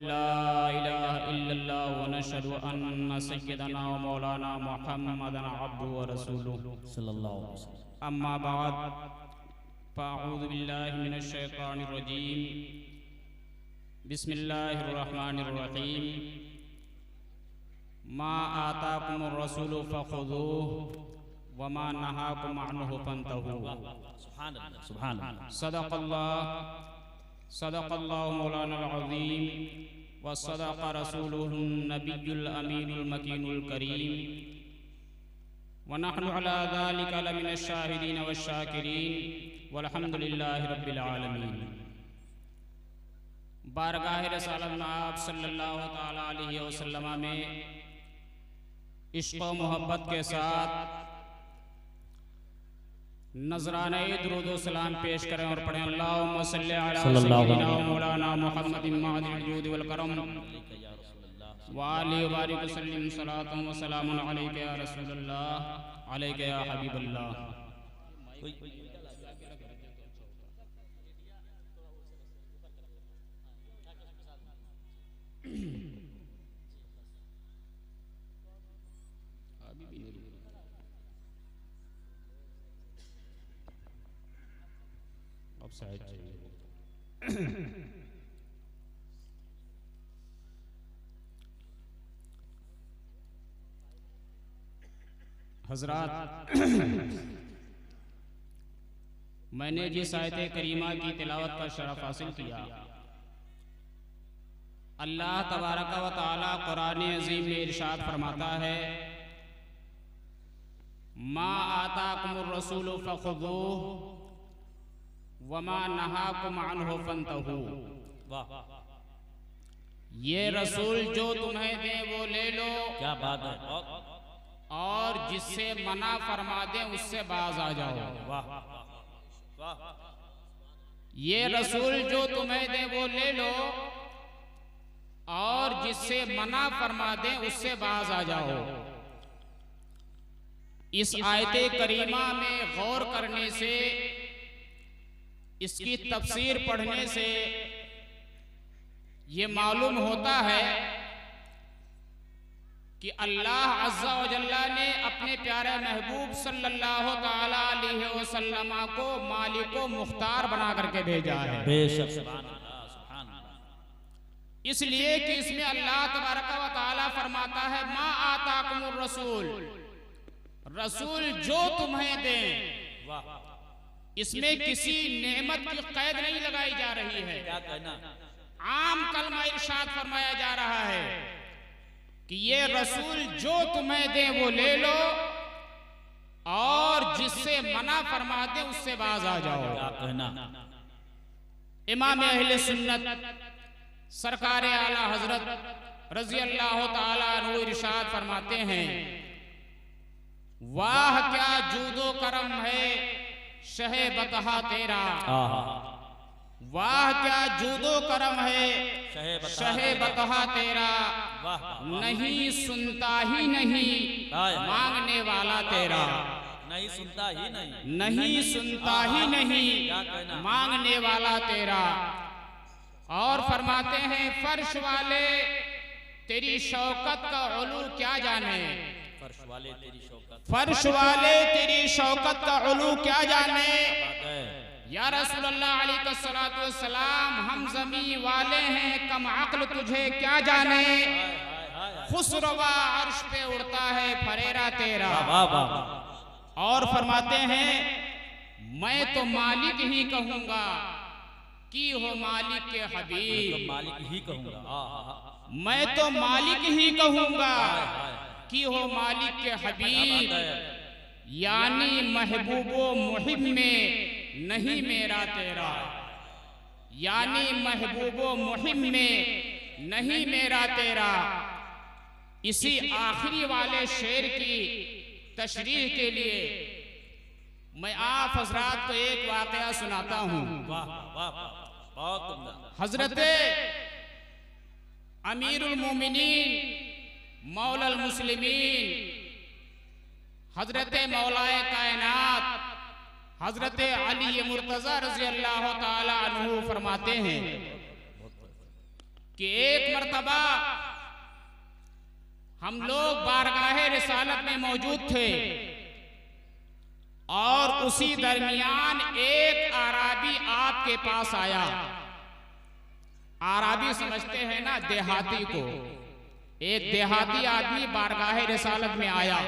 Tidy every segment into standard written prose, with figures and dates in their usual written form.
ला इलाहा इल्लल्लाह व नशहदु अन्ना सय्यदना व मौलाना मुहम्मदन अब्दुहु व रसूलुहु सल्लल्लाहु अलैहि वसल्लम। अम्मा बाद फ़अऊज़ु बिल्लाहि मिनश शैतानिर रजीम। बिस्मिल्लाहिर रहमानिर रहीम। मा आताकुमुर रसूलु फ़ख़ुज़ूहु व मा नहाकुम अन्हु फ़न्तहू। सुभानअल्लाह सुभानअल्लाह। सदक़ल्लाहु मौलाना अज़ीम व सदक़ रसूलुहुन नबियुल अमीनुल मकीनुल करीम व नहनु अला ज़ालिका लमिनश शाहिदीन वश शाकिरीन वल्हम्दुलिल्लाहि रब्बिल आलमीन। बारगाह रसूलुल्लाह जनाब सल्लल्लाहु तआला अलैहि वसल्लम में इश्क़ व मोहब्बत के साथ नजराने दुरूद व सलाम पेश करें और पढ़ें अल्लाहुम्मा सल्लि अला सय्यिदिना मौलाना मुहम्मदिन मअदिल जूदि वल करम व आलिहि व बारिक वसल्लिम सलातन व सलामुन अलैका या रसूलल्लाह अलैका या हबीबल्लाह। हजरात, मैंने जिस आयत करीमा की तिलावत का शरफ हासिल किया, अल्लाह तबारक व तआला कुरान अज़ीम में इरशाद फरमाता है, मा आताकुमुर रसूलु फ़ख़ुज़ूहु वमा नहाकुम अन्हु फ़न्तहू। ये रसूल जो तुम्हें दे वो ले लो, क्या बात है, और जिससे मना फरमा दे उससे बाज आ जाओ। ये रसूल जो तुम्हें दे वो ले लो और जिससे मना फरमा दे उससे बाज आ जाओ। इस आयत करीमा में गौर करने से, इसकी तफसीर पढ़ने से ये मालूम होता है कि अल्लाह अज़्ज़ा व जल्ला ने अपने प्यारे महबूब सल्लल्लाहु तआला अलैहि वसल्लम को मालिको मुख्तार बना करके भेजा है। बेशक सुभान अल्लाह सुभान अल्लाह। इसलिए कि इसमें अल्लाह तबारक व तआला फरमाता है, मा आताकुमुर रसूल, रसूल जो तुम्हें दे। इसमें किसी नेमत की कैद नहीं लगाई जा रही है, क्या कहना, आम कलमा इरशाद फरमाया जा रहा है कि ये रसूल जो तुम्हें दे वो ले लो और जिससे मना फरमा दे उससे बाज आ जाओ। क्या कहना। इमाम अहले सुन्नत सरकार आला हजरत रज़ी अल्लाह तआला अन्हु इरशाद फरमाते हैं, वाह क्या जूदो करम है शहे बतहा तेरा, वाह क्या जूदो करम है शहे बतहा तेरा, नहीं सुनता ही नहीं मांगने वाला तेरा, नहीं सुनता ही नहीं, नहीं सुनता ही नहीं मांगने वाला तेरा। और फरमाते हैं, फर्श वाले तेरी शौकत का उलू क्या जाने, फर्श वाले तेरी शौकत, फर्श वाले तेरी शौकत का उलू क्या जाने। या रसूलल्लाह अलैहिस्सलातु वस्सलाम, हम ज़मी वाले हैं, कम अक्ल तुझे क्या जाने। खुसरवा अर्श पे उड़ता है फरेरा तेरा। और फरमाते हैं, मैं तो मालिक ही कहूंगा कि हो मालिक के हबीब, मालिक ही कहूंगा, मैं तो मालिक ही कहूंगा कि हो मालिक के हबीब, यानी महबूबो मुहिब में नहीं मेरा तेरा, यानी महबूबो मुहिब में नहीं मेरा तेरा। इसी आखिरी वाले शेर की तशरीह के लिए मैं आप हजरात को एक वाकया सुनाता हूँ। हजरत अमीरुल मोमिनीन मौलल मुस्लिमीन हजरत मौलाए कायनात हजरत अली मुर्तज़ा रज़ी अल्लाह तआला अन्हु फरमाते हैं, कि एक मर्तबा हम लोग बारगाहे रिसालत में मौजूद थे और उसी दरमियान एक आराबी आपके पास आया। आराबी समझते हैं ना देहाती को। एक देहाती आदमी बारगाहे रिसालत में आया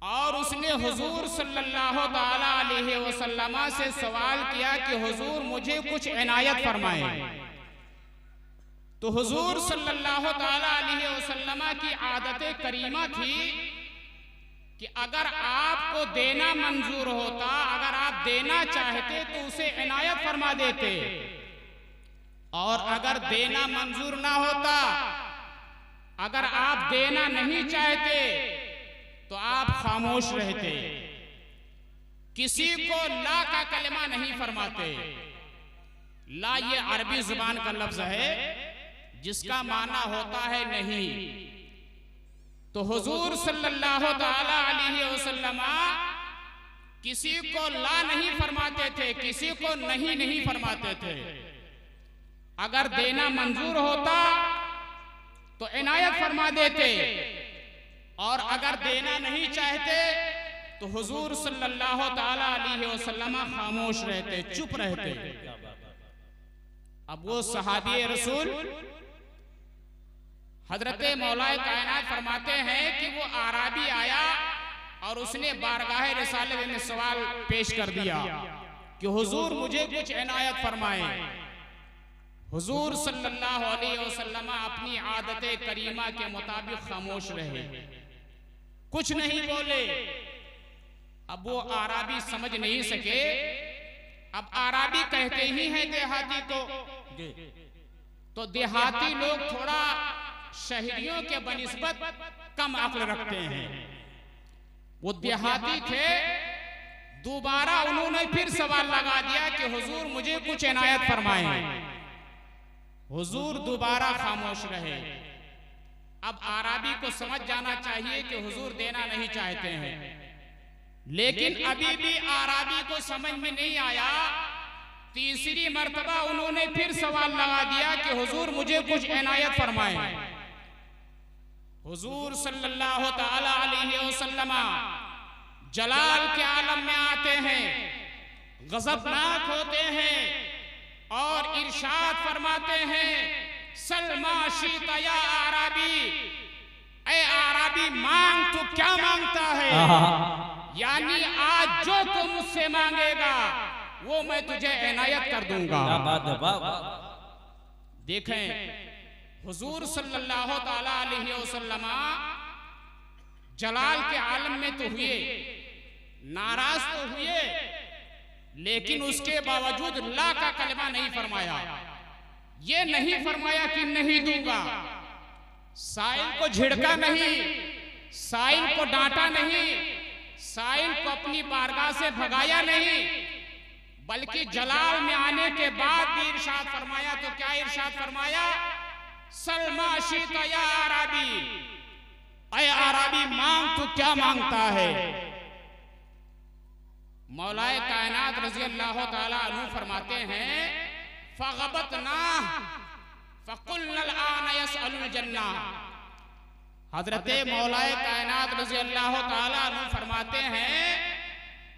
और उसने हुजूर सल्लल्लाहु ताला अलैहि वसल्लम से सवाल किया कि हुजूर मुझे कुछ इनायत फरमाएं। तो हुजूर सल्लल्लाहु ताला अलैहि वसल्लम की आदत करीमा थी कि अगर आपको देना मंजूर होता, अगर आप देना चाहते तो उसे इनायत फरमा देते, और अगर देना मंजूर ना होता, अगर आप देना नहीं चाहते तो आप खामोश रहते, किसी को ला का कलमा नहीं फरमाते। ला ये अरबी जुबान का लफ्ज है जिसका माना होता है नहीं। तो हुजूर सल्लल्लाहु ताला अलैहि वसल्लम किसी को ला नहीं फरमाते थे, किसी को नहीं फरमाते थे। अगर देना मंजूर होता तो इनायत फरमा देते, और अगर देना नहीं चाहते तो हुजूर सल्लल्लाहु ताला अलैहि वसल्लम खामोश रहते, चुप रहते। अब वो सहाबी रसूल हजरत मौलाए कायनात फरमाते हैं कि वो आराबी आया और उसने बारगाह रिसालत में सवाल पेश कर दिया कि हुजूर मुझे कुछ इनायत फरमाएं। हुजूर सल्लल्लाहु अलैहि वसल्लम अपनी आदत करीमा के मुताबिक खामोश रहे, कुछ नहीं बोले। अब वो आराबी समझ नहीं सके। अब आराबी कहते ही हैं देहाती को, तो देहाती लोग थोड़ा शहरियों के बनिस्बत कम अक्ल रखते हैं। वो देहाती थे, दोबारा उन्होंने फिर सवाल लगा दिया कि हुजूर मुझे कुछ इनायत फरमाएं। हुजूर दोबारा खामोश रहे। अब आराबी को समझ जाना चाहिए कि हुजूर देना नहीं चाहते हैं, लेकिन अभी भी आराबी को समझ में नहीं आया। तीसरी मर्तबा उन्होंने फिर सवाल लगा दिया कि हुजूर मुझे कुछ इनायत फरमाएं। हुजूर सल्लल्लाहु ताला अलैहि वसल्लम जलाल के आलम में आते हैं, गज़बनाक होते हैं और इरशाद फरमाते हैं, सलमा शीता या आराबी, ऐ आराबी मांग, तू क्या मांगता है? यानी आज जो तू मुझसे मांगेगा वो मैं तुझे इनायत कर दूंगा। देखें हुजूर सल्लल्लाहु ताला अलैहि वसल्लम जलाल के आलम में तो हुए, नाराज तो हुए, लेकिन उसके बावजूद ला का कलमा नहीं फरमाया। ये नहीं फरमाया कि नहीं दूंगा, साइल को झिड़का नहीं, साइल को डांटा नहीं, साइल को अपनी बारगाह से भगाया नहीं, बल्कि जलाल में आने के बाद भी इरशाद फरमाया। तो क्या इरशाद फरमाया? सलमा शीता या आराबी, ऐ आराबी मांग, तू क्या मांगता है? मौलाए कायनात रज़ी अल्लाह ताला अन्हु फरमाते हैं, फगबतना फकुल्नल आन यसअलुल जन्ना। हजरत मौलाए कायनात रज़ी अल्लाह ताला अन्हु फरमाते हैं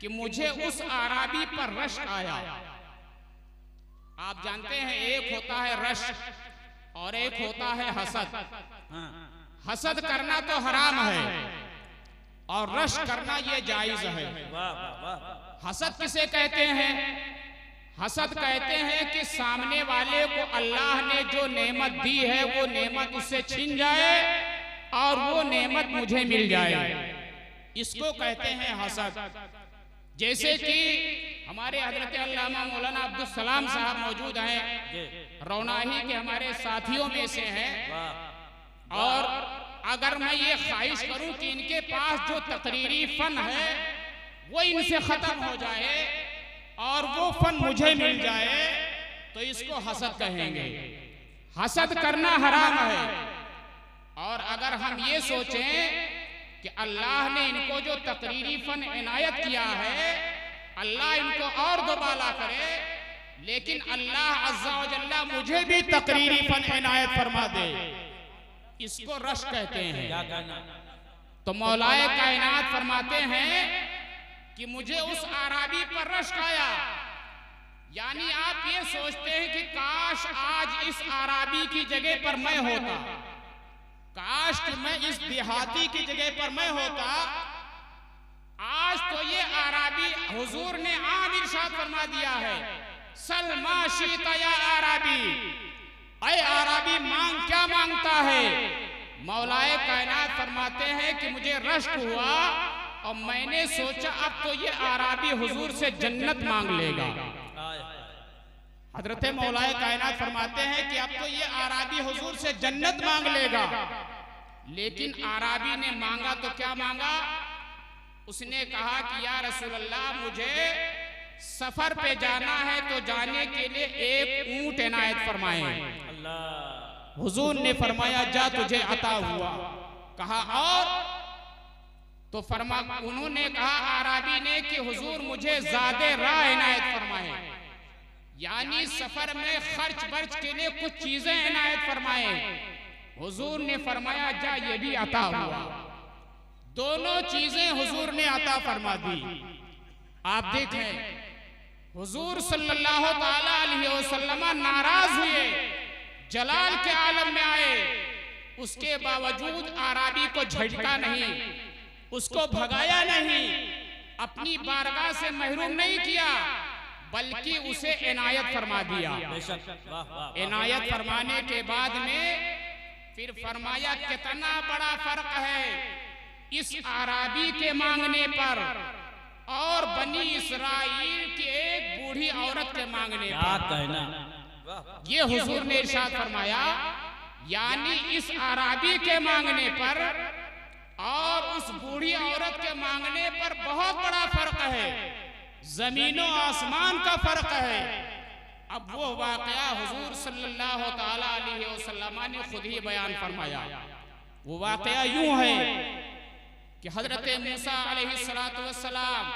कि मुझे उस आराबी पर रश्क आया। आप जानते हैं एक होता है रश्क और एक होता है हसद। हसद करना तो हराम है और रश्क करना ये जायज है। हसद किसे कहते हैं? हसद कहते हैं कि सामने वाले को अल्लाह ने जो नेमत दी है वो नेमत उससे छीन जाए और वो नेमत मुझे मिल जाए, इसको कहते हैं हसद। जैसे कि हमारे हजरत अल्लामा मौलाना अब्दुल सलाम साहब मौजूद हैं, रौनाही के हमारे साथियों में से हैं, और अगर मैं ये ख्वाहिश करूं कि इनके पास जो तकरीरी फन है वो इनसे खत्म हो जाए और वो फन मुझे मिल जाए, तो इसको हसद कहेंगे। हसद करना हराम है। और अगर हम ये सोचें कि अल्लाह ने इनको जो तकरीरी फन इनायत किया है, अल्लाह इनको और दोबाला करे, लेकिन अल्लाह अज़्ज़ा व जल्ला मुझे भी तकरीरी फन इनायत फरमा दे, इसको रश कहते हैं। क्या कहना? तो मौलाए कायनात फरमाते हैं कि मुझे उस आराबी पर रश्क आया। यानी आप ये सोचते हैं कि काश आज इस आराबी की जगह पर मैं होता, काश कि मैं इस देहाती की जगह पर मैं होता। आज तो ये आराबी हुजूर ने आम इरशाद फरमा दिया है, सलमा शीता या आराबी, ऐ आराबी मांग क्या मांगता है। मौलाए कायनात फरमाते हैं कि मुझे रश्क हुआ और मैंने सोचा अब तो ये आराबी हुजूर से जन्नत मांग लेगा। हजरत मौलाए कायनात फरमाते हैं कि अब तो ये आराबी हुजूर से जन्नत मांग लेगा। लेकिन आराबी ने मांगा तो क्या मांगा? उसने कहा कि या रसूल अल्लाह, मुझे सफर पे जाना है तो जाने के लिए एक ऊंट इनायत फरमाएं। हुजूर ने फरमाया जा तुझे अता हुआ। कहा और? तो उन्होंने कहा आराबी ने कि हुजूर मुझे ज़ादे राह इनायत फरमाएं, यानी सफर में खर्च बर्च के लिए कुछ चीजें इनायत फरमाएं। हुजूर ने फरमाया जा ये भी अता हुआ। दोनों चीजें हुजूर ने अता फरमा दी। आप देखें हुजूर सल्लल्लाहु ताला अलैहि वसल्लम नाराज हुए, जलाल के आलम में आए, उसके बावजूद आराबी को झटका नहीं, उसको भगाया नहीं, अपनी बारगाह से महरूम नहीं किया, बल्कि उसे इनायत फरमा दिया। इनायत फरमाने के बाद में फिर फरमाया कितना बड़ा फर्क है इस आराबी के मांगने पर और बनी इसराइल की एक बूढ़ी औरत के मांगने पर। कहना ये हुजूर ने इरशाद फरमाया, यानी इस आराबी के मांगने पर और उस बूढ़ी औरत के मांगने पर बहुत बड़ा फर्क है, जमीनों आसमान का फर्क है। अब वो वाकया हुजूर सल्लल्लाहु ताला अलैहि वसल्लम ने खुद ही बयान फरमाया। वो वाकया यूं है कि हजरत मूसा अलैहिस्सलातु वस्सलाम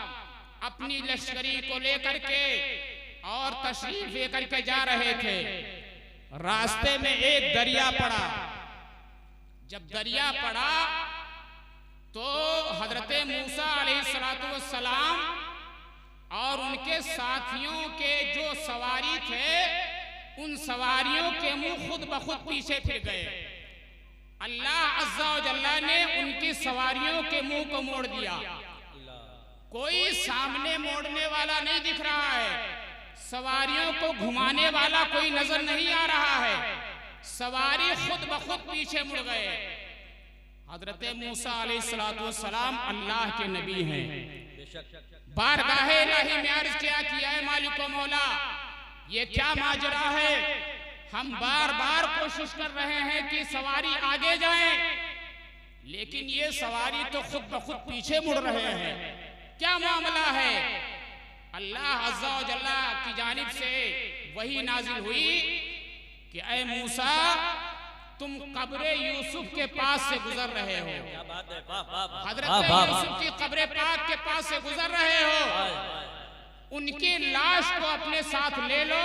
अपनी लश्करी को लेकर के और तशरीफ लेकर के जा रहे थे। रास्ते में एक दरिया पड़ा। जब दरिया पड़ा तो हजरत मूसा अलैहिस्सलातु वस्सलाम और उनके साथियों के जो सवारी थे उन सवारियों के मुंह खुद ब खुद पीछे फिर गए। अल्लाह अज़्ज़ा व जल्ला ने उनकी सवारियों के मुंह को मोड़ दिया। कोई सामने मोड़ने वाला नहीं दिख रहा है, सवारियों को घुमाने वाला कोई नजर नहीं आ रहा है, सवारी खुद ब खुद पीछे मुड़ गए। हजरत मूसा अलैहिस्सलातु वस्सलाम अल्लाह के नबी हैं। बारगाहे इलाही में अर्ज किया कि ऐ मालिक मौला, ये क्या माजरा है? हम बार बार कोशिश कर रहे हैं कि सवारी आगे जाए, लेकिन ये सवारी तो खुद ब खुद पीछे मुड़ रहे हैं। क्या मामला है? अल्लाह अज़्ज़ा व जल्ला की जानिब से वही नाजिल हुई कि ऐ मूसा, तुम कब्रे यूसुफ के पास से गुजर रहे हो। हजरत यूसुफ की कब्रे पाक के पास से गुजर रहे हो। उनकी लाश को अपने साथ ले लो,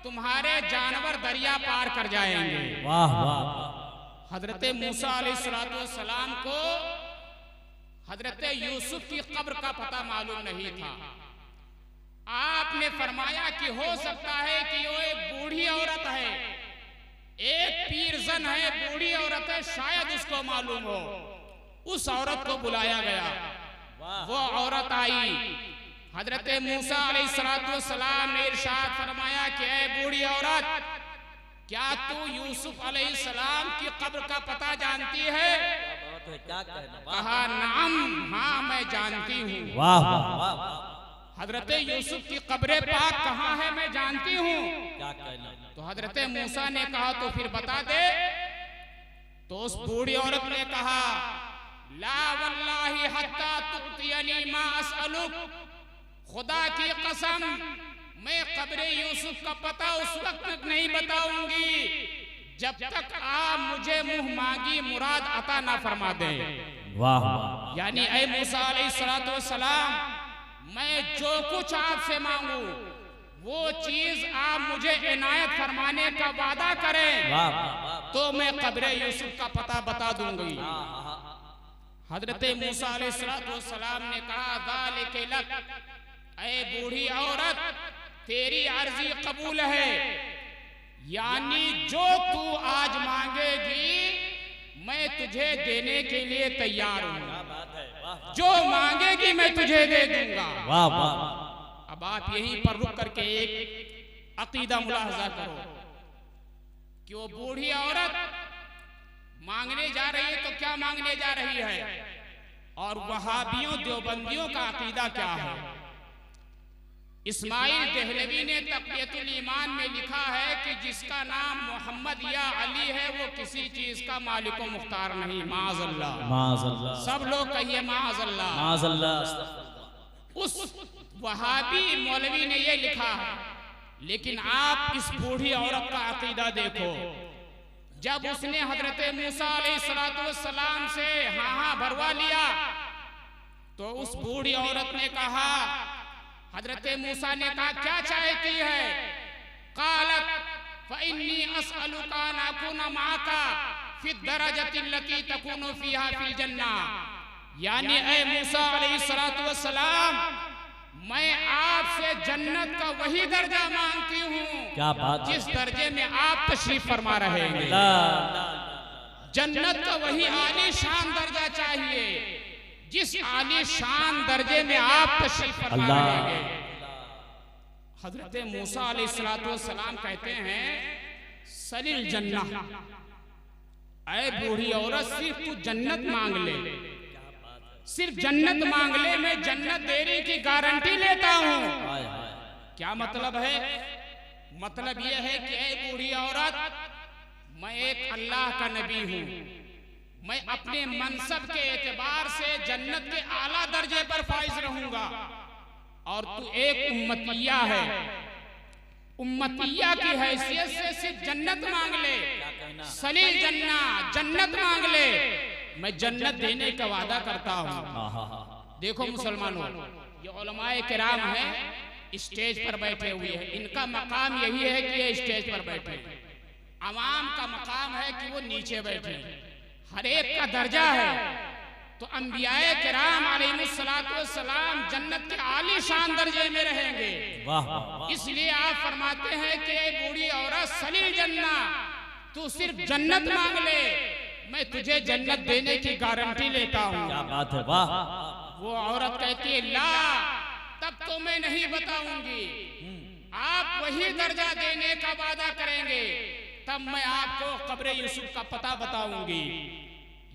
तुम्हारे जानवर दरिया पार कर जाएंगे। वाह वाह। हजरत मूसा अलैहिस्सलातु वस्सलाम को हजरत यूसुफ की कब्र का पता मालूम नहीं था। आपने फरमाया कि हो सकता है कि वो एक बूढ़ी औरत है, एक पीरजन है, बूढ़ी औरत है, शायद उसको मालूम हो। उस औरत को बुलाया गया। वो औरत आई। हजरत मूसा अलैहिस्सलातु वस्सलाम ने इरशाद फरमाया कि ऐ बूढ़ी औरत, क्या तू यूसुफ अलैहिस्सलाम की कब्र का पता जानती है? कहा नाम, हाँ मैं जानती हूँ। वाह वाह। हजरत यूसुफ की कब्र पाक कहाँ है? मैं जानती हूँ। क्या कहना? तो हजरत मूसा ने कहा तो फिर बता दे। तो उस बूढ़ी औरत ने कहा ला वल्लाहि हत्ता तुअतियनी मा असअलुक, खुदा की कसम मैं कब्र यूसुफ का पता उस वक्त तक नहीं बताऊंगी जब तक आप मुझे मुंह मांगी मुराद अता ना फरमा दे। वाह। यानी ऐ मूसा अलैहिस्सलातु वस्सलाम, मैं जो कुछ आपसे मांगू वो चीज आप मुझे इनायत फरमाने का वादा करें तो मैं कब्र यूसुफ का पता बता दूंगी। हजरत मूसा अलैहिस्सलाम ने कहा ज़ालिके लक, ऐ बूढ़ी औरत तेरी अर्जी कबूल है, यानी जो तू आज मांगेगी मैं तुझे देने के लिए तैयार हूँ, जो मांगेगी मैं तुझे दे दूंगा। वाह वाह। अब आप यहीं पर रुक करके एक अकीदा मुलाहजा करो कि वो बूढ़ी औरत मांगने जा रही है तो क्या मांगने जा रही है, और वहाबियों देवबंदियों का अकीदा क्या है। इस्माइल देहलवी ने तक़वियतुल ईमान में लिखा है कि जिसका नाम मोहम्मद या अली है वो किसी चीज का मालिक व मुख्तार नहीं। माअज़ल्लाह, माअज़ल्लाह। सब लोग कहिए माअज़ल्लाह, माअज़ल्लाह। उस वहाबी मौलवी ने ये लिखा है, लेकिन आप इस बूढ़ी औरत का अकीदा देखो। जब उसने हजरत मूसा अलैहिस्सलाम से हाँ भरवा लिया तो उस बूढ़ी औरत ने कहा, हजरत मूसा ने कहा क्या चाहती है, क़ालत फ़इन्नी अस्अलुका अन अकूना मअका फ़ि दरजति लती तकूनु फ़ीहा फ़िल जन्ना, यानी ऐ मूसा अलैहिस्सलाम मैं आपसे जन्नत का वही दर्जा मांगती हूँ, क्या बात, जिस दर्जे में आप तशरीफ फरमा रहे हैं। जन्नत का वही आलीशान दर्जा चाहिए जिस आलीशान दर्जे में आप तशरीफ फरमा रहे हैं। हजरत मूसा अलैहिस्सलाम कहते हैं सलिल जन्ना, ऐ बूढ़ी औरत सिर्फ तू जन्नत मांग ले, सिर्फ जन्नत मांग ले, मैं जन्नत देने की गारंटी लेता हूँ। क्या मतलब है? मतलब यह है कि ऐ बूढ़ी औरत मैं एक अल्लाह का नबी हूँ, मैं अपने मनसब के एतबार से जन्नत के आला दर्जे पर फाइज रहूंगा, और तू एक उम्मतिया है, उम्मतिया की हैसियत से सिर्फ जन्नत मांग ले, सलील जन्ना जन्नत मांग ले, मैं जन्नत देने का वादा करता हूँ। देखो मुसलमानों, ये उलमाए किराम हैं, स्टेज पर बैठे हुए हैं, इनका मकाम यही है कि ये स्टेज पर बैठे, अवाम का मकाम है कि वो नीचे बैठे, हर एक का दर्जा है। तो अंबियाए किराम अलैहिस्सलाम जन्नत के आलीशान दर्जे में रहेंगे। इसलिए आप फरमाते हैं कि बूढ़ी औरत सलील जन्ना, तू सिर्फ जन्नत मांग ले, मैं तुझे जन्नत देने की गारंटी लेता हूँ। क्या बात है, वाह। वो औरत कहती है ला, तब तो मैं नहीं बताऊंगी, आप वही दर्जा देने का वादा करेंगे तब मैं आपको कब्र यूसुफ का पता बताऊंगी।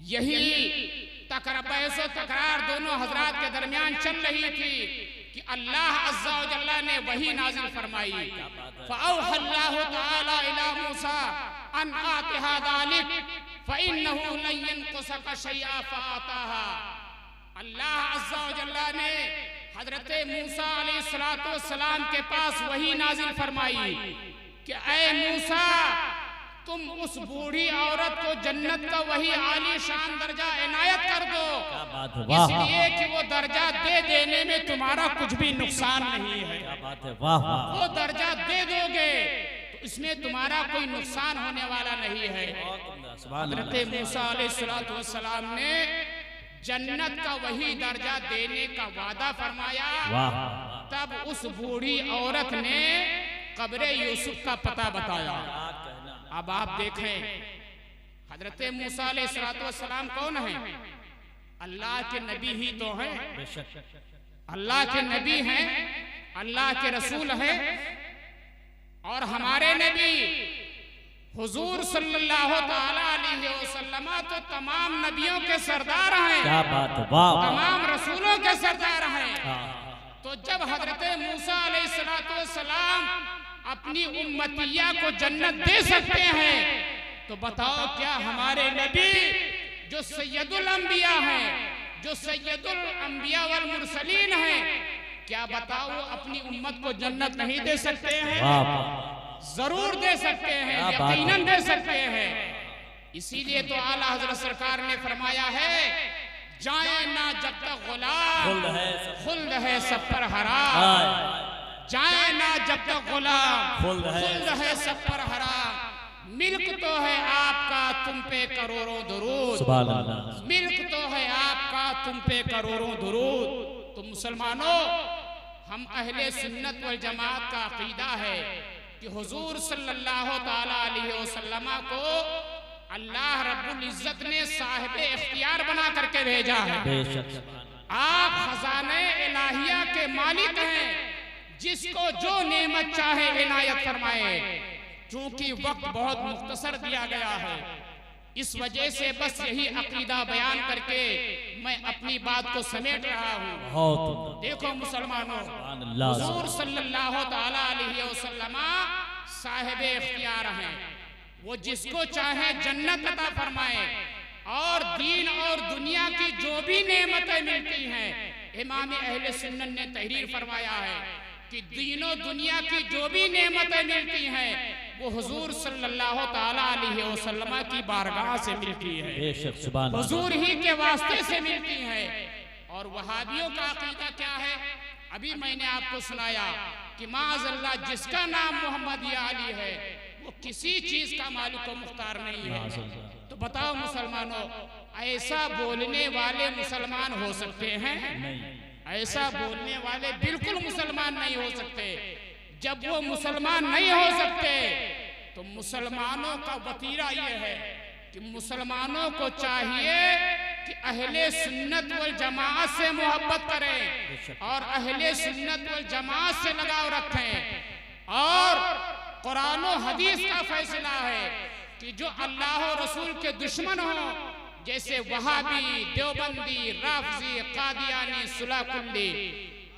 यही तकरार दोनों हजरात के दरमियान चल रही थी कि अल्लाह अज़्ज़ा व जल्ला ने वही नाज़िल फरमाई, फ़अौहल्लाहु तआला इला मूसा अन आतिहा ज़ालिक फ़इन्नहु लन यनक़ुसका शैअन फ़अताहा। अल्लाह अज़्ज़ा व जल्ला ने हजरत मूसा अलैहिस्सलाम के पास वही नाज़िल फरमाई कि ऐ मूसा तुम उस बूढ़ी औरत को जन्नत का वही आलीशान दर्जा इनायत कर दो, इसलिए कि वो दर्जा दे देने में तुम्हारा कुछ भी नुकसान नहीं है। वो दर्जा दे दोगे तो इसमें तुम्हारा कोई नुकसान होने वाला नहीं है। हज़रत मूसा अलैहिस्सलाम ने जन्नत का वही दर्जा देने का वादा फरमाया, तब उस बूढ़ी औरत ने कब्र यूसुफ का पता बताया। अब आप देखें हजरत मूसा अलैहिस्सलाम कौन है? अल्लाह के नबी ही तो हैं, अल्लाह के नबी हैं, अल्लाह के रसूल हैं, और हमारे नबी हुजूर सल्लल्लाहु तआला अलैहि वसल्लम तो तमाम नबियों के सरदार हैं। क्या बात है, वाह। तमाम रसूलों के सरदार हैं। तो जब हजरत मूसा अलैहिस्सलाम अपनी उम्मतिया को जन्नत दे सकते हैं तो बताओ क्या हमारे नबी जो सैयदुल अंबिया हैं, जो सैयदुल अंबिया वल मुरसलीन हैं, क्या बताओ वो अपनी उम्मत को जन्नत नहीं दे सकते हैं? जरूर दे सकते हैं, यकीनन दे सकते हैं। इसीलिए तो आला हजरत सरकार ने फरमाया है जाए ना जब तक गुलाम खुल्द है सब पर हराम। जाए ना जब तक गुलाम, खुल्द है सब पर हराम। मिल्क तो है आपका तुम पे करोड़ों दुरूद, सुभान अल्लाह। मिल्क तो है आपका तुम पे करोड़ों दुरूद। तो मुसलमानों, हम अहले सुन्नत वल जमात का अकीदा है कि हुजूर सल्लल्लाहु ताला अलैहि वसल्लम को अल्लाह रब्बुल इज्जत ने साहिब इख्तियार बना करके भेजा है। आप खजाने इलाहिया के मालिक हैं, जिसको जो नेमत चाहे इनायत फरमाए। चूंकि वक्त बहुत मुख्तसर दिया गया है, इस वजह से बस यही अकीदा बयान करके मैं अपनी बात को समेट रहा हूँ। देखो मुसलमानों, हुजूर सल्लल्लाहु ताला अलैहि वसल्लम साहिब इख्तियार हैं। वो जिसको चाहे जन्नत अता फरमाए, और दीन और दुनिया की जो भी नेमतें मिलती हैं, इमाम अहले सुन्नत ने तहरीर फरमाया है कि दीनों दुनिया की जो भी नेमतें मिलती हैं वो हुजूर सल्लल्लाहु ताला अलैहि वसल्लम की बारगाह से मिलती है, हुजूर ही के वास्ते से मिलती है। और वहाबियों का अकीदा क्या है? अभी मैंने आपको सुनाया कि माअज़ल्लाह जिसका नाम मोहम्मद या अली है वो किसी चीज का मालिक व मुख्तार नहीं है। तो बताओ मुसलमानों, ऐसा बोलने वाले मुसलमान हो सकते हैं? ऐसा बोलने वाले बिल्कुल मुसलमान नहीं हो सकते। जब वो मुसलमान नहीं हो सकते तो मुसलमानों का वतीरा ये है कि मुसलमानों को चाहिए कि अहले सुन्नत वल जमात से मोहब्बत करें और अहले सुन्नत वल जमात से लगाव रखें। और कुरान और हदीस का फैसला है कि जो अल्लाह और रसूल के दुश्मन हो, जैसे वहाबी, देवबंदी, राफजी, कादियानी, सुलाकुल्ली,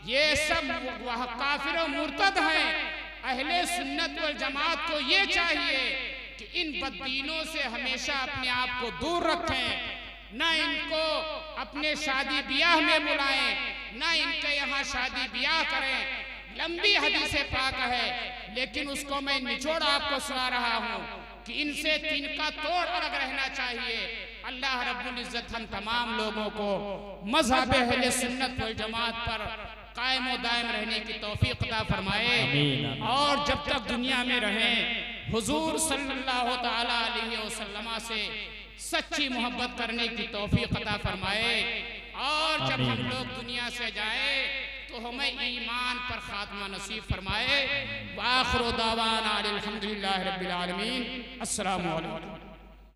ये सब वह काफिर और मुर्तद हैं। अहले सुन्नत वल जमात को ये चाहिए कि इन बददीनों से हमेशा अपने आप को दूर रखें, ना इनको अपने शादी ब्याह में बुलाएं, ना इनके यहाँ शादी ब्याह करें। लंबी हदीस पाक है, लेकिन उसको मैं निचोड़ आपको सुना रहा हूँ कि इनसे तिनका तोड़ अलग रहना चाहिए। अल्लाह रब्बुल इज्जत हम तमाम लोगों को मज़हब अहले सुन्नत वल जमात पर कायम व दायम रहने की तौफीक अता फरमाए, और जब तक दुनिया में रहें हुजूर सल्लल्लाहु ताला अलैहि वसल्लम से सच्ची मोहब्बत करने की तौफीक अता फरमाए। और जब हम लोग दुनिया से जाए तो हमें ईमान पर खात्मा नसीब फरमाए। व आखिरु दावाना अल्हम्दुलिल्लाहि रब्बिल आलमीन। अस्सलामु अलैकुम।